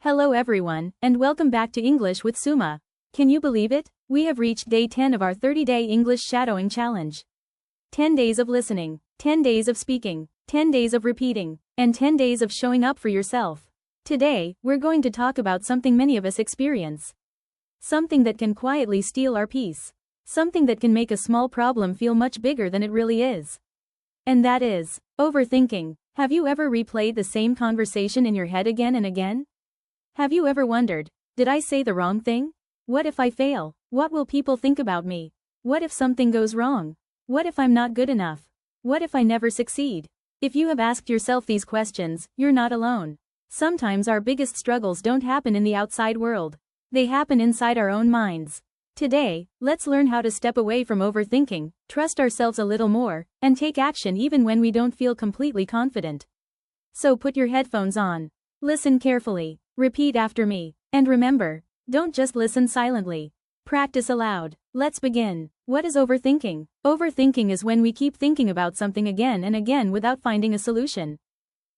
Hello everyone, and welcome back to English with Suma. Can you believe it? We have reached day 10 of our 30-day English shadowing challenge. 10 days of listening, 10 days of speaking, 10 days of repeating, and 10 days of showing up for yourself. Today, we're going to talk about something many of us experience. Something that can quietly steal our peace. Something that can make a small problem feel much bigger than it really is. And that is overthinking. Have you ever replayed the same conversation in your head again and again? Have you ever wondered, did I say the wrong thing? What if I fail? What will people think about me? What if something goes wrong? What if I'm not good enough? What if I never succeed? If you have asked yourself these questions, you're not alone. Sometimes our biggest struggles don't happen in the outside world. They happen inside our own minds. Today, let's learn how to step away from overthinking, trust ourselves a little more, and take action even when we don't feel completely confident. So put your headphones on. Listen carefully. Repeat after me. And remember, don't just listen silently. Practice aloud. Let's begin. What is overthinking? Overthinking is when we keep thinking about something again and again without finding a solution.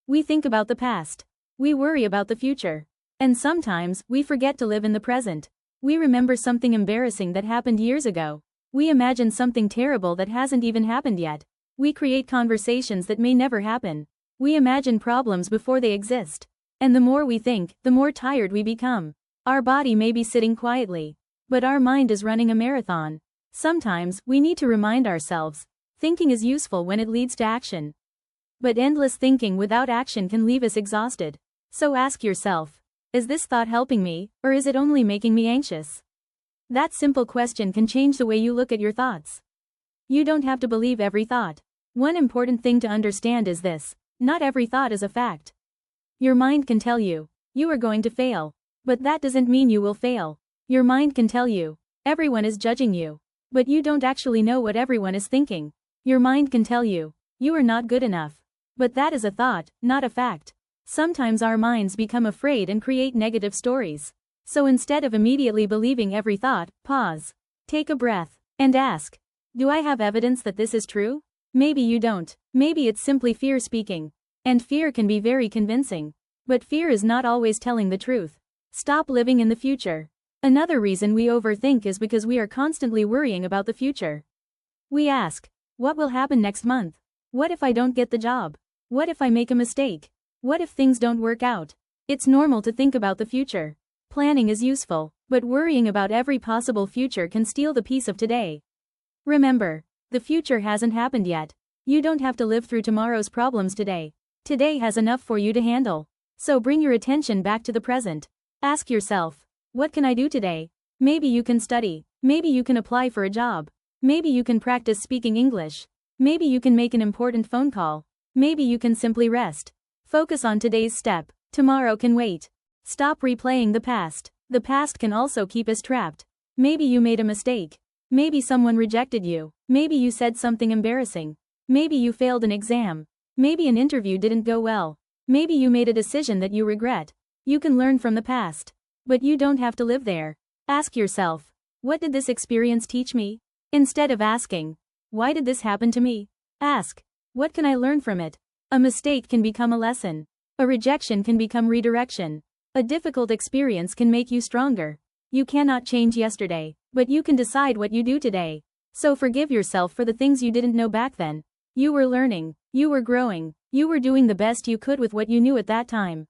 We think about the past. We worry about the future. And sometimes, we forget to live in the present. We remember something embarrassing that happened years ago. We imagine something terrible that hasn't even happened yet. We create conversations that may never happen. We imagine problems before they exist. And the more we think, the more tired we become. Our body may be sitting quietly, but our mind is running a marathon. Sometimes, we need to remind ourselves, thinking is useful when it leads to action. But endless thinking without action can leave us exhausted. So ask yourself, is this thought helping me, or is it only making me anxious? That simple question can change the way you look at your thoughts. You don't have to believe every thought. One important thing to understand is this: not every thought is a fact. Your mind can tell you, you are going to fail. But that doesn't mean you will fail. Your mind can tell you, everyone is judging you. But you don't actually know what everyone is thinking. Your mind can tell you, you are not good enough. But that is a thought, not a fact. Sometimes our minds become afraid and create negative stories. So instead of immediately believing every thought, pause. Take a breath. And ask, do I have evidence that this is true? Maybe you don't. Maybe it's simply fear speaking. And fear can be very convincing. But fear is not always telling the truth. Stop living in the future. Another reason we overthink is because we are constantly worrying about the future. We ask, what will happen next month? What if I don't get the job? What if I make a mistake? What if things don't work out? It's normal to think about the future. Planning is useful, but worrying about every possible future can steal the peace of today. Remember, the future hasn't happened yet. You don't have to live through tomorrow's problems today. Today has enough for you to handle. So bring your attention back to the present. Ask yourself, what can I do today? Maybe you can study. Maybe you can apply for a job. Maybe you can practice speaking English. Maybe you can make an important phone call. Maybe you can simply rest. Focus on today's step. Tomorrow can wait. Stop replaying the past. The past can also keep us trapped. Maybe you made a mistake. Maybe someone rejected you. Maybe you said something embarrassing. Maybe you failed an exam. Maybe an interview didn't go well. Maybe you made a decision that you regret. You can learn from the past. But you don't have to live there. Ask yourself, what did this experience teach me? Instead of asking, why did this happen to me? Ask, what can I learn from it? A mistake can become a lesson. A rejection can become redirection. A difficult experience can make you stronger. You cannot change yesterday, but you can decide what you do today. So forgive yourself for the things you didn't know back then. You were learning. You were growing. You were doing the best you could with what you knew at that time.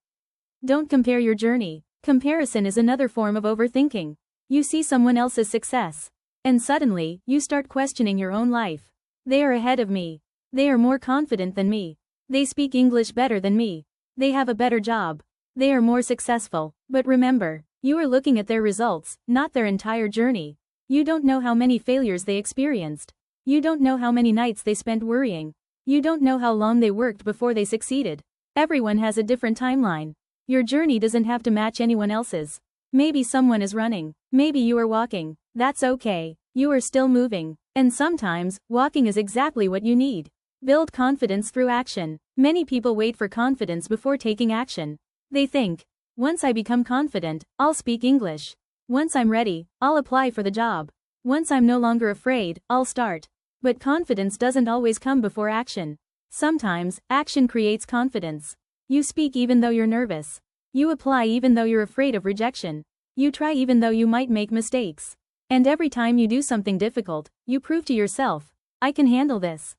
Don't compare your journey. Comparison is another form of overthinking. You see someone else's success. And suddenly, you start questioning your own life. They are ahead of me. They are more confident than me. They speak English better than me. They have a better job. They are more successful. But remember, you are looking at their results, not their entire journey. You don't know how many failures they experienced. You don't know how many nights they spent worrying. You don't know how long they worked before they succeeded. Everyone has a different timeline. Your journey doesn't have to match anyone else's. Maybe someone is running. Maybe you are walking. That's okay. You are still moving. And sometimes, walking is exactly what you need. Build confidence through action. Many people wait for confidence before taking action. They think, once I become confident, I'll speak English. Once I'm ready, I'll apply for the job. Once I'm no longer afraid, I'll start. But confidence doesn't always come before action. Sometimes, action creates confidence. You speak even though you're nervous. You apply even though you're afraid of rejection. You try even though you might make mistakes. And every time you do something difficult, you prove to yourself, I can handle this.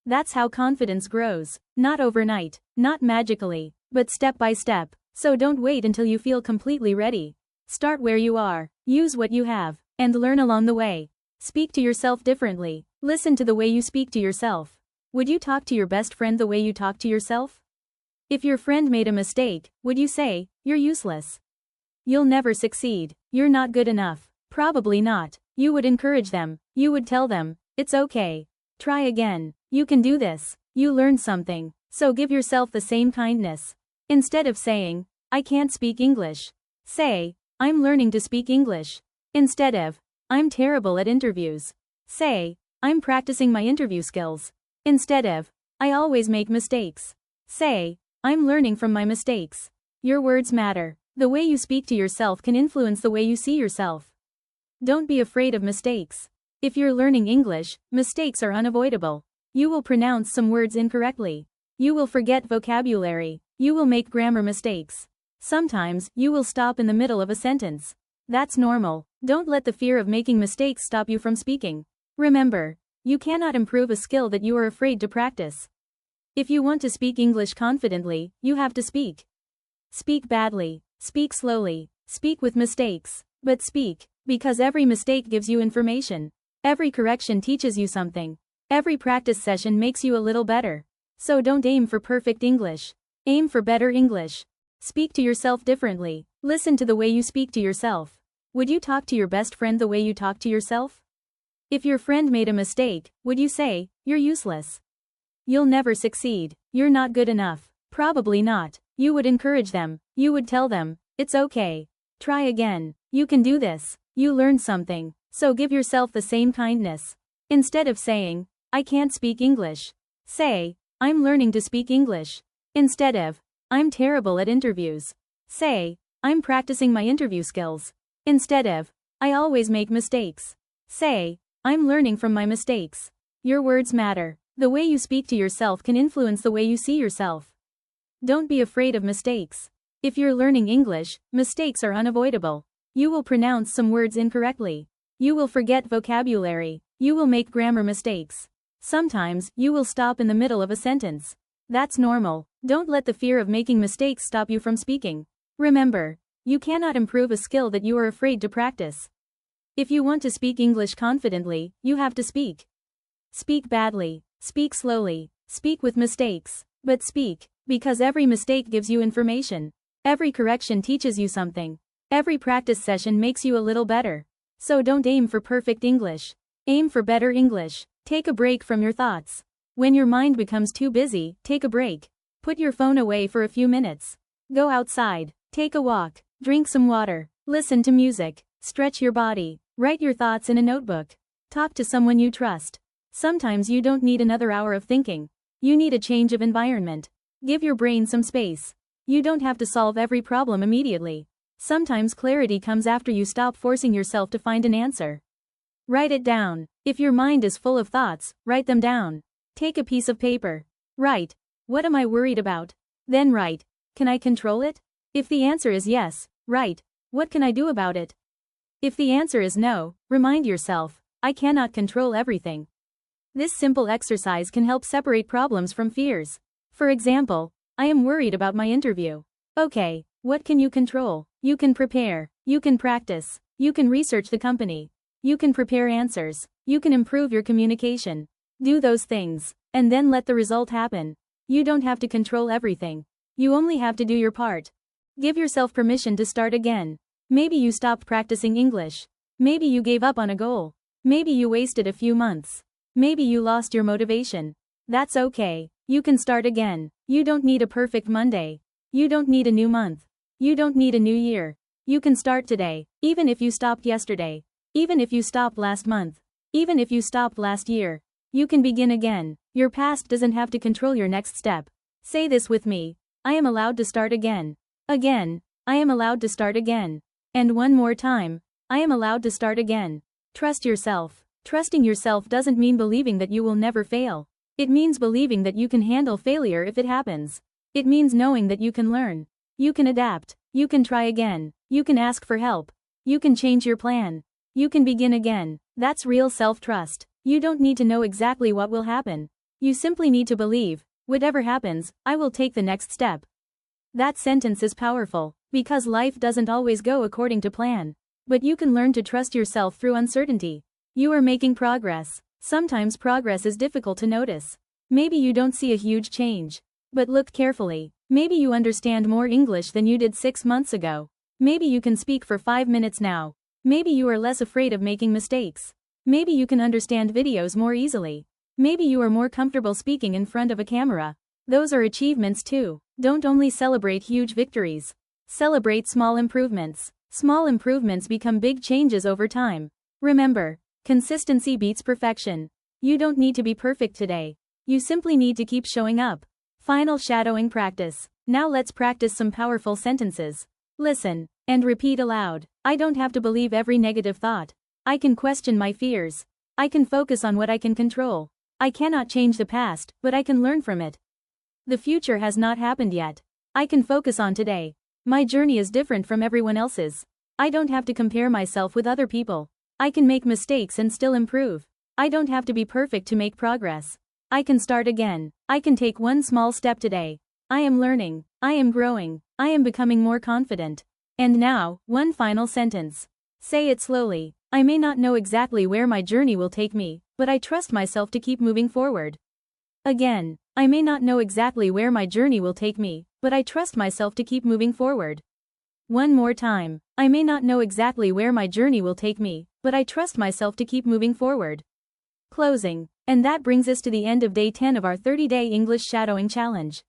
That's how confidence grows. Not overnight, not magically, but step by step. So don't wait until you feel completely ready. Start where you are, use what you have, and learn along the way. Speak to yourself differently. Listen to the way you speak to yourself. Would you talk to your best friend the way you talk to yourself? If your friend made a mistake, would you say, you're useless? You'll never succeed. You're not good enough. Probably not. You would encourage them. You would tell them, it's okay. Try again. You can do this. You learned something. So give yourself the same kindness. Instead of saying, I can't speak English, say, I'm learning to speak English. Instead of, I'm terrible at interviews, say, I'm practicing my interview skills. Instead of, I always make mistakes, say, I'm learning from my mistakes. Your words matter. The way you speak to yourself can influence the way you see yourself. Don't be afraid of mistakes. If you're learning English, mistakes are unavoidable. You will pronounce some words incorrectly. You will forget vocabulary. You will make grammar mistakes. Sometimes, you will stop in the middle of a sentence. That's normal. Don't let the fear of making mistakes stop you from speaking. Remember, you cannot improve a skill that you are afraid to practice. If you want to speak English confidently, you have to speak. Speak badly. Speak slowly. Speak with mistakes. But speak, because every mistake gives you information. Every correction teaches you something. Every practice session makes you a little better. So don't aim for perfect English. Aim for better English. Speak to yourself differently. Listen to the way you speak to yourself. Would you talk to your best friend the way you talk to yourself? If your friend made a mistake, would you say, you're useless? You'll never succeed. You're not good enough. Probably not. You would encourage them. You would tell them, it's okay. Try again. You can do this. You learned something. So give yourself the same kindness. Instead of saying, I can't speak English, say, I'm learning to speak English. Instead of, I'm terrible at interviews, say, I'm practicing my interview skills. Instead of, I always make mistakes, say, I'm learning from my mistakes. Your words matter. The way you speak to yourself can influence the way you see yourself. Don't be afraid of mistakes. If you're learning English, mistakes are unavoidable. You will pronounce some words incorrectly. You will forget vocabulary. You will make grammar mistakes. Sometimes, you will stop in the middle of a sentence. That's normal. Don't let the fear of making mistakes stop you from speaking. Remember, you cannot improve a skill that you are afraid to practice. If you want to speak English confidently, you have to speak. Speak badly. Speak slowly. Speak with mistakes. But speak, because every mistake gives you information. Every correction teaches you something. Every practice session makes you a little better. So don't aim for perfect English. Aim for better English. Take a break from your thoughts. When your mind becomes too busy, take a break. Put your phone away for a few minutes. Go outside. Take a walk. Drink some water. Listen to music. Stretch your body. Write your thoughts in a notebook. Talk to someone you trust. Sometimes you don't need another hour of thinking. You need a change of environment. Give your brain some space. You don't have to solve every problem immediately. Sometimes clarity comes after you stop forcing yourself to find an answer. Write it down. If your mind is full of thoughts, write them down. Take a piece of paper. Write, what am I worried about? Then write, can I control it? If the answer is yes, write, what can I do about it? If the answer is no, remind yourself, I cannot control everything. This simple exercise can help separate problems from fears. For example, I am worried about my interview. Okay, what can you control? You can prepare. You can practice. You can research the company. You can prepare answers. You can improve your communication. Do those things, and then let the result happen. You don't have to control everything. You only have to do your part. Give yourself permission to start again. Maybe you stopped practicing English. Maybe you gave up on a goal. Maybe you wasted a few months. Maybe you lost your motivation. That's okay. You can start again. You don't need a perfect Monday. You don't need a new month. You don't need a new year. You can start today, even if you stopped yesterday. Even if you stopped last month. Even if you stopped last year. You can begin again. Your past doesn't have to control your next step. Say this with me. I am allowed to start again. Again. I am allowed to start again. And one more time. I am allowed to start again. Trust yourself. Trusting yourself doesn't mean believing that you will never fail. It means believing that you can handle failure if it happens. It means knowing that you can learn. You can adapt. You can try again. You can ask for help. You can change your plan. You can begin again. That's real self-trust. You don't need to know exactly what will happen. You simply need to believe, whatever happens, I will take the next step. That sentence is powerful, because life doesn't always go according to plan. But you can learn to trust yourself through uncertainty. You are making progress. Sometimes progress is difficult to notice. Maybe you don't see a huge change. But look carefully. Maybe you understand more English than you did 6 months ago. Maybe you can speak for 5 minutes now. Maybe you are less afraid of making mistakes. Maybe you can understand videos more easily. Maybe you are more comfortable speaking in front of a camera. Those are achievements too. Don't only celebrate huge victories. Celebrate small improvements. Small improvements become big changes over time. Remember, consistency beats perfection. You don't need to be perfect today. You simply need to keep showing up. Final shadowing practice. Now let's practice some powerful sentences. Listen and repeat aloud. I don't have to believe every negative thought. I can question my fears. I can focus on what I can control. I cannot change the past, but I can learn from it. The future has not happened yet. I can focus on today. My journey is different from everyone else's. I don't have to compare myself with other people. I can make mistakes and still improve. I don't have to be perfect to make progress. I can start again. I can take one small step today. I am learning. I am growing. I am becoming more confident. And now, one final sentence. Say it slowly. I may not know exactly where my journey will take me, but I trust myself to keep moving forward. Again, I may not know exactly where my journey will take me, but I trust myself to keep moving forward. One more time. I may not know exactly where my journey will take me, but I trust myself to keep moving forward. Closing. And that brings us to the end of day 10 of our 30-day English shadowing challenge.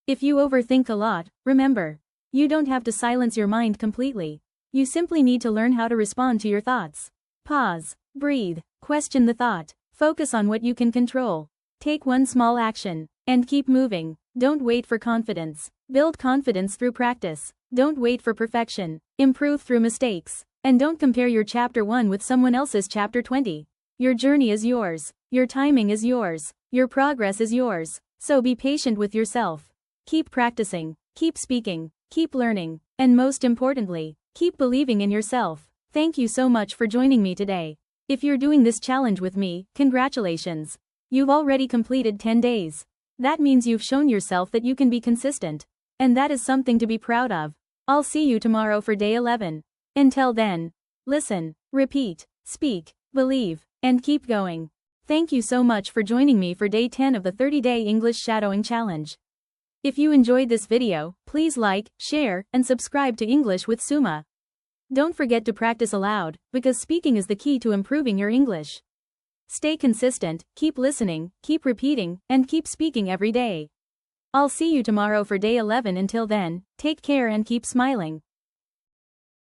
If you overthink a lot, remember, you don't have to silence your mind completely. You simply need to learn how to respond to your thoughts. Pause, breathe, question the thought, focus on what you can control. Take one small action, and keep moving. Don't wait for confidence. Build confidence through practice. Don't wait for perfection. Improve through mistakes. And don't compare your chapter 1 with someone else's chapter 20. Your journey is yours. Your timing is yours. Your progress is yours. So be patient with yourself. Keep practicing. Keep speaking. Keep learning. And most importantly, keep believing in yourself. Thank you so much for joining me today. If you're doing this challenge with me, congratulations. You've already completed 10 days. That means you've shown yourself that you can be consistent. And that is something to be proud of. I'll see you tomorrow for day 11. Until then, listen, repeat, speak, believe, and keep going. Thank you so much for joining me for day 10 of the 30-day English shadowing challenge. If you enjoyed this video, please like, share, and subscribe to English with Suma. Don't forget to practice aloud, because speaking is the key to improving your English. Stay consistent, keep listening, keep repeating, and keep speaking every day. I'll see you tomorrow for day 11. Until then, take care and keep smiling.